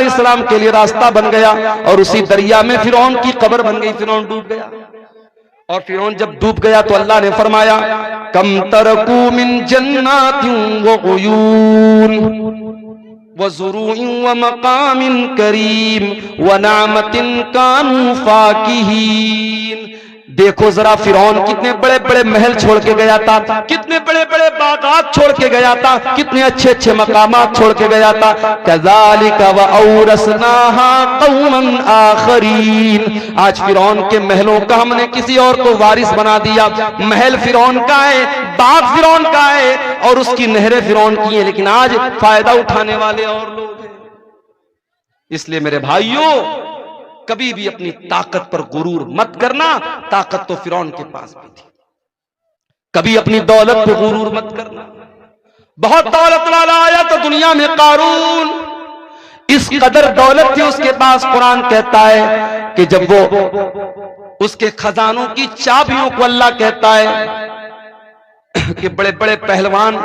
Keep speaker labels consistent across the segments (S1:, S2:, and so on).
S1: अलैहिस्सलाम के लिए रास्ता बन गया और उसी दरिया में फिरौन की कब्र बन गई, फिरौन डूब गया। और फिरौन जब डूब गया तो अल्लाह ने फरमाया कम तरकू मिन जन्नातिन व उयून व ज़ुरूइन व मकामिन करीम व नामतिन कानू फाकिहीन। देखो जरा फिरौन कितने बड़े बड़े महल छोड़ के गया था, कितने बड़े बड़े बागात छोड़ के गया था, कितने अच्छे अच्छे मकामात छोड़ के गया था। कज़ालिका व औरसनाहा कौमन आखरीन। आज फिरौन के महलों का हमने किसी और को वारिस बना दिया। महल फिरौन का है, बाग फिरौन का है और उसकी नहरें फिरौन की हैं, लेकिन आज फायदा उठाने वाले और लोग हैं। इसलिए मेरे भाइयों, कभी भी अपनी ताकत पर गुरूर मत करना। ताकत तो फिरौन के पास भी थी। कभी अपनी दौलत पर गुरूर मत करना। बहुत दौलत वाला आया तो दुनिया में कारून, इस कदर दौलत थी उसके पास, कुरान कहता है कि जब वो उसके खजानों की चाबियों को अल्लाह कहता है कि बड़े बड़े पहलवान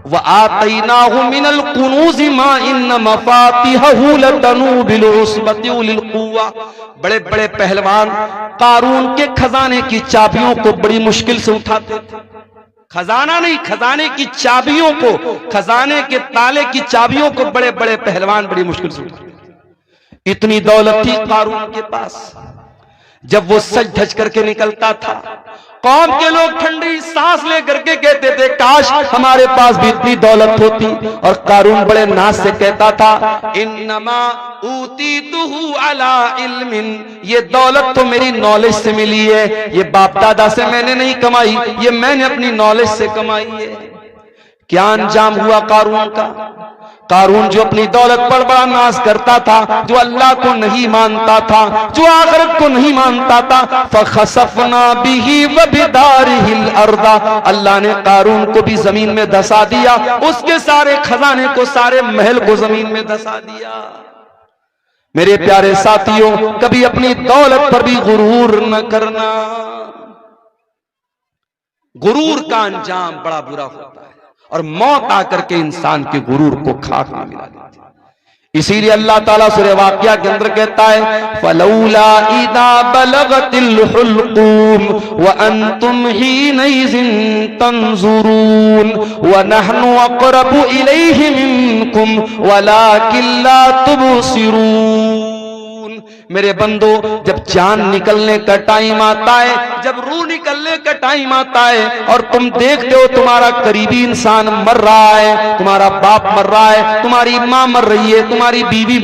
S1: व आतैनाहु मिनल कुनूज़ि मा इन्न मफातिहहु लतनू बिल उस्बति उलिल कुव्वा। बड़े बड़े पहलवान कारून के खजाने की चाबियों को बड़ी मुश्किल से उठाते थे। खजाना नहीं, खजाने की चाबियों को, खजाने के ताले की चाबियों को बड़े बड़े पहलवान बड़ी मुश्किल से उठाते। इतनी दौलत थी कारून के पास। जब वो सज धज करके निकलता था, कौम के लोग ठंडी सांस ले करके कहते थे काश हमारे पास भी इतनी दौलत होती। और कारून बड़े नाज से कहता था इन्नमा ऊतीतुहु अला इल्मिन, ये दौलत तो मेरी नॉलेज से मिली है, ये बाप दादा से मैंने नहीं कमाई, ये मैंने अपनी नॉलेज से कमाई है। क्या अंजाम हुआ कारून का? कारून जो अपनी दौलत पर बड़ा नाज करता था, जो अल्लाह को नहीं मानता था, जो आखिरत को नहीं मानता था, फखसफना बिही व बिदारिहिल अर्दा, अल्लाह ने कारून को भी जमीन में धसा दिया, उसके सारे खजाने को, सारे महल को जमीन में धसा दिया। मेरे प्यारे साथियों, कभी अपनी दौलत पर भी गुरूर न करना। गुरूर का अंजाम बड़ा बुरा होता है और मौत आकर के इंसान के गुरूर को खाक में मिला देती है। इसीलिए अल्लाह ताला सूरह वाक़िया के अंदर कहता है फलौला इदा बलगतिल हुल्कूम व अंतुम हीनइज़िन तंजुरून व नहनु अक़रबु इलैहि मिनकुम वलाकिन ला तुबसिरून। मेरे बंदो, जब जान निकलने का टाइम आता है, जब रूह निकलने का टाइम आता है और तुम देखते हो तुम्हारा करीबी इंसान मर रहा है, तुम्हारा बाप मर रहा है, तुम्हारी माँ मर रही है, तुम्हारी बीवी